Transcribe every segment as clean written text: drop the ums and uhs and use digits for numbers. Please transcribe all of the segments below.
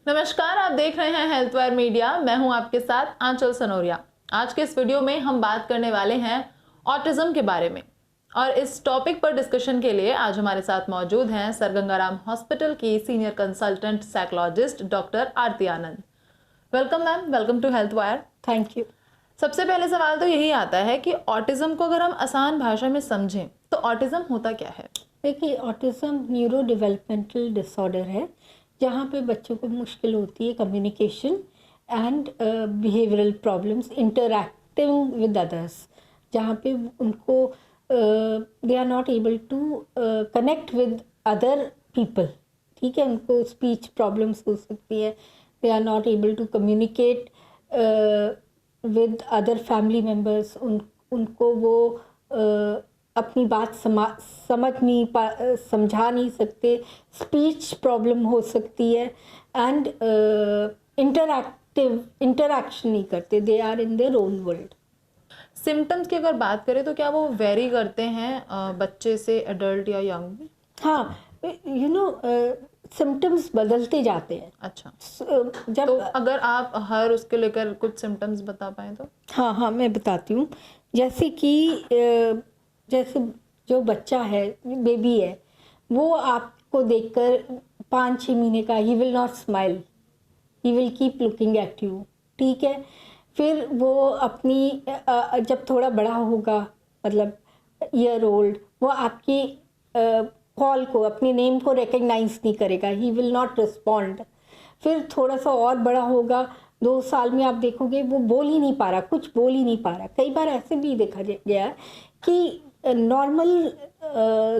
नमस्कार, आप देख रहे हैं हेल्थ वायर मीडिया। मैं हूं आपके साथ आंचल सनोरिया। आज के इस वीडियो में हम बात करने वाले हैं ऑटिज्म के बारे में, और इस टॉपिक पर डिस्कशन के लिए आज हमारे साथ मौजूद हैं सर गंगाराम हॉस्पिटल की senior consultant psychologist doctor Aarti Anand. Welcome ma'am, welcome to health wire. Thank you. सबसे पहले सवाल तो यही आता है कि ऑटिज्म को अगर हम आसान भाषा में समझें तो ऑटिज्म होता क्या है? देखिए, ऑटिज्म न्यूरो डेवलपमेंटल डिसऑर्डर है जहाँ पे बच्चों को मुश्किल होती है communication and behavioural problems, interacting with others, जहाँ पे उनको they are not able to connect with other people. ठीक है, उनको स्पीच प्रॉब्लम्स हो सकती है, they are not able to communicate with other family members, उनको वो अपनी बात समझा नहीं सकते, स्पीच प्रॉब्लम हो सकती है एंड इंटरैक्शन नहीं करते, they are in their own world. Symptoms की अगर बात करें तो क्या वो वेरी करते हैं बच्चे से एडल्ट या यंग में? हाँ, सिम्टम्स बदलते जाते हैं। अच्छा, जब तो अगर आप हर उसके लेकर कुछ सिम्टम्स बता पाएं तो? हाँ, मैं बताती हूँ। जैसे कि जैसे जो बच्चा है, बेबी है, वो आपको देखकर 5-6 महीने का, ही will not smile, he will keep looking at you. ठीक है, फिर वो अपनी जब थोड़ा बड़ा होगा, मतलब ईयर ओल्ड, वो आपकी कॉल को, अपने नेम को रिकग्नाइज नहीं करेगा, ही विल नॉट रिस्पॉन्ड। फिर थोड़ा सा और बड़ा होगा, 2 साल में आप देखोगे वो बोल ही नहीं पा रहा, कुछ बोल ही नहीं पा रहा। कई बार ऐसे भी देखा गया कि नॉर्मल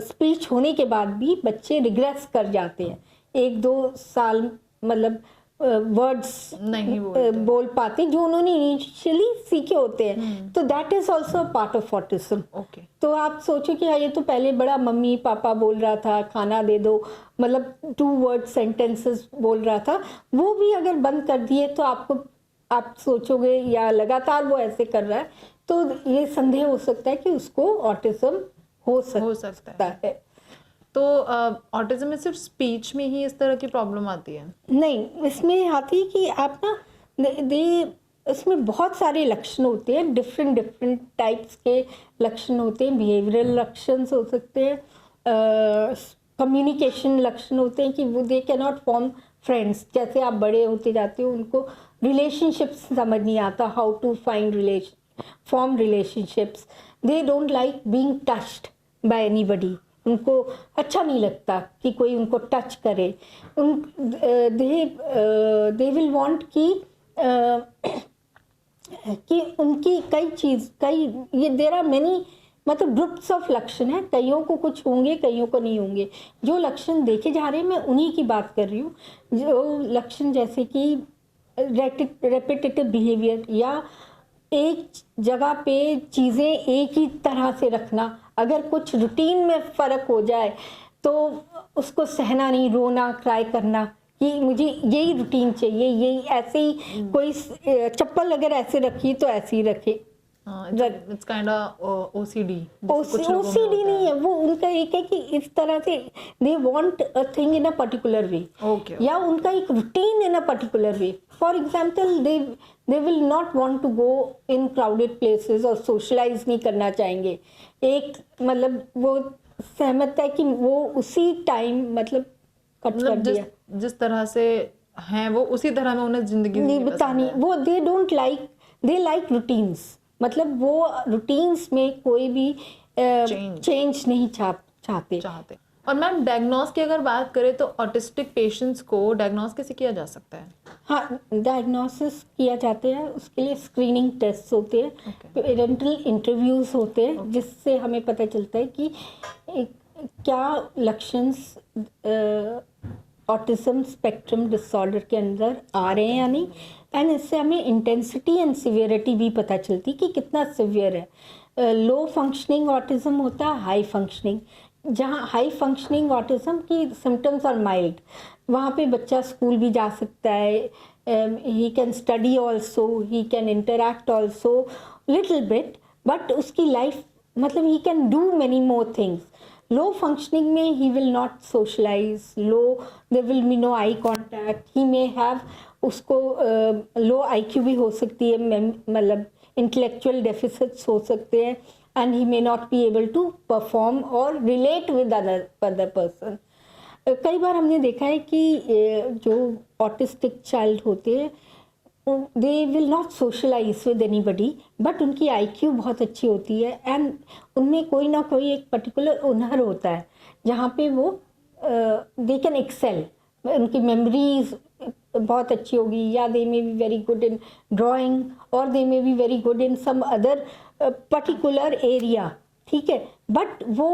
स्पीच होने के बाद भी बच्चे रिग्रेस कर जाते हैं, 1-2 साल मतलब वर्ड्स नहीं बोल पाते जो उन्होंने इनिशियली सीखे होते हैं। तो that is also part of autism. Okay. तो आप सोचो कि ये तो पहले बड़ा मम्मी पापा बोल रहा था, खाना दे दो, मतलब 2 वर्ड सेंटेंसेस बोल रहा था, वो भी अगर बंद कर दिए तो आप सोचोगे या लगातार वो ऐसे कर रहा है, तो ये संदेह हो सकता है कि उसको ऑटिज्म हो सकता है। तो ऑटिज्म में सिर्फ स्पीच में ही इस तरह की प्रॉब्लम आती है? नहीं, इसमें आती है कि आप ना इसमें बहुत सारे लक्षण होते हैं, डिफरेंट टाइप्स के लक्षण होते हैं। बिहेवियरल लक्षण हो सकते हैं, कम्युनिकेशन लक्षण होते हैं कि वो they can not form friends. जैसे आप बड़े होते जाते हो, उनको रिलेशनशिप्स समझ नहीं आता, how to form relationships. They don't like being touched by anybody, उनको अच्छा नहीं लगता कि कोई उनको टच करे। दे विल वांट कि उनकी ये देयर आर मेनी, मतलब ग्रुप्स ऑफ लक्षण है, कईयों को कुछ होंगे, कईयों को नहीं होंगे। जो लक्षण देखे जा रहे हैं मैं उन्हीं की बात कर रही हूँ। जो लक्षण जैसे कि रेपिटेटिव बिहेवियर, या एक जगह पे चीज़ें एक ही तरह से रखना, अगर कुछ रूटीन में फ़र्क हो जाए तो उसको सहना नहीं, रोना, क्राई करना कि मुझे यही रूटीन चाहिए, यही ऐसे ही, कोई चप्पल अगर ऐसे रखी तो ऐसे ही रखे। It's kind of OCD. OCD नहीं है वो, उनका एक है कि इस तरह से they want a thing in a particular way, या उनका एक routine in a particular way. For example, they will not want to go in crowded places, और सोशलाइज नहीं करना चाहेंगे। एक मतलब वो सहमत है कि वो उसी टाइम मतलब कट कर दिया, जिस तरह से हैं वो उसी तरह में उन्हें जिंदगी नहीं बतानी। वो दे don't like, they like routines, मतलब वो रूटीन्स में कोई भी चेंज नहीं चाहते। और मैम, डायग्नोस की अगर बात करें तो ऑटिस्टिक पेशेंट्स को डायग्नोस कैसे किया जा सकता है? हाँ, डायग्नोसिस किया जाते हैं, उसके लिए स्क्रीनिंग टेस्ट होते हैं, पेरेंटल इंटरव्यूज होते हैं, जिससे हमें पता चलता है कि क्या लक्षण ऑटिज्म स्पेक्ट्रम डिसऑर्डर के अंदर आ रहे हैं या नहीं। एंड इससे हमें इंटेंसिटी एंड सिवियरिटी भी पता चलती कि कितना सिवियर है। लो फंक्शनिंग ऑटिज्म होता है, हाई फंक्शनिंग। जहाँ हाई फंक्शनिंग ऑटिज्म की सिम्टम्स आर माइल्ड, वहाँ पे बच्चा स्कूल भी जा सकता है, he can study also, he can interact also little bit, but उसकी लाइफ, मतलब he can do many more things. Low functioning में he will not socialise, there will be no eye contact, he may have, उसको low IQ भी हो सकती है, मतलब intellectual deficits हो सकते हैं, and he may not be able to perform और रिलेट विद अदर पर्सन। कई बार हमने देखा है कि जो ऑटिस्टिक चाइल्ड होते हैं they will not socialise with anybody, but उनकी आईक्यू बहुत अच्छी होती है एंड उनमें कोई ना कोई एक पर्टिकुलर हुनर होता है जहाँ पे वो दे कैन एक्सेल, उनकी मेमोरीज बहुत अच्छी होगी, या they may be very good in drawing और they may be very good in some other particular area, ठीक है, बट वो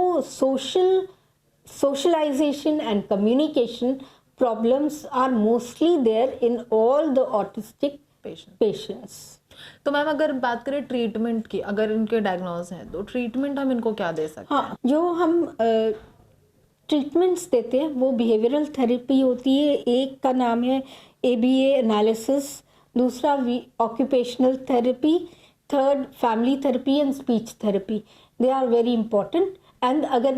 socialization and communication problems are mostly there in all the autistic patients. तो ma'am अगर बात करें treatment की, अगर इनके डायग्नोज हैं तो ट्रीटमेंट हम इनको क्या दे सकते हैं? हाँ, जो हम ट्रीटमेंट्स देते हैं वो बिहेवियरल थेरेपी होती है। एक का नाम है ABA एनालिसिस, दूसरा occupational therapy, third family therapy and speech therapy. They are very important. And अगर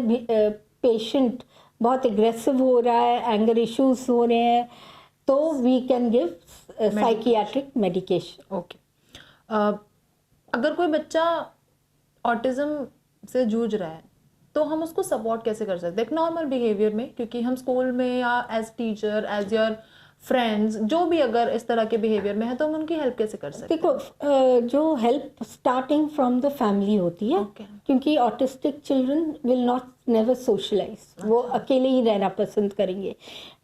पेशेंट बहुत एग्रेसिव हो रहा है, एंगर इश्यूज हो रहे हैं, तो we can give psychiatric medication. Okay, अगर कोई बच्चा ऑटिज्म से जूझ रहा है तो हम उसको सपोर्ट कैसे कर सकते हैं एक नॉर्मल बिहेवियर में, क्योंकि हम स्कूल में या as teacher, as your friends, जो भी अगर इस तरह के बिहेवियर में है तो हम उनकी हेल्प कैसे कर सकते हैं? देखो, जो help starting from the family होती है, क्योंकि autistic children will not never socialise, वो अकेले ही रहना पसंद करेंगे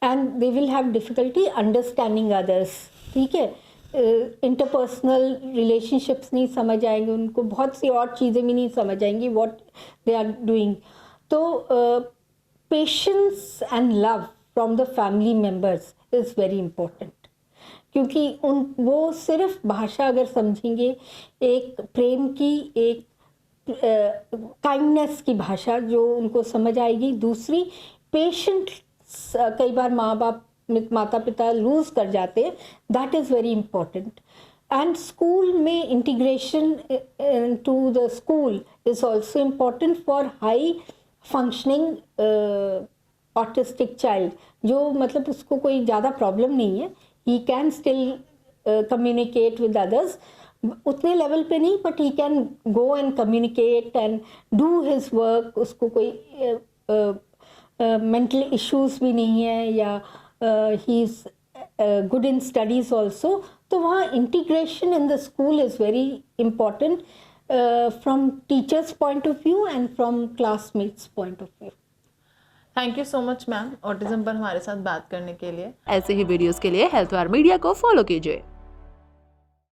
and they will have difficulty understanding others, ठीक है, इंटरपर्सनल रिलेशनशिप्स नहीं समझ आएंगे उनको, बहुत सी और चीज़ें भी नहीं समझ आएंगी व्हाट दे आर डूइंग। तो patience and love from the family members is very important, क्योंकि वो सिर्फ भाषा अगर समझेंगे, एक प्रेम की, एक काइंडनेस की भाषा जो उनको समझ आएगी। दूसरी, पेशेंस, कई बार माता पिता लूज कर जाते हैं, that is very important. And school में integration to the school is also important for high functioning autistic child, जो मतलब उसको कोई ज़्यादा प्रॉब्लम नहीं है, he can still communicate with others, उतने लेवल पे नहीं, but he can go and communicate and do his work, उसको कोई मेंटल इश्यूज भी नहीं है, या he is good in studies also. तो वहाँ integration in the school is very important from teachers point of view and from classmates point of view. Thank you so much ma'am autism पर हमारे साथ बात करने के लिए। ऐसे ही वीडियोस के लिए हेल्थ वार मीडिया को फॉलो कीजिए।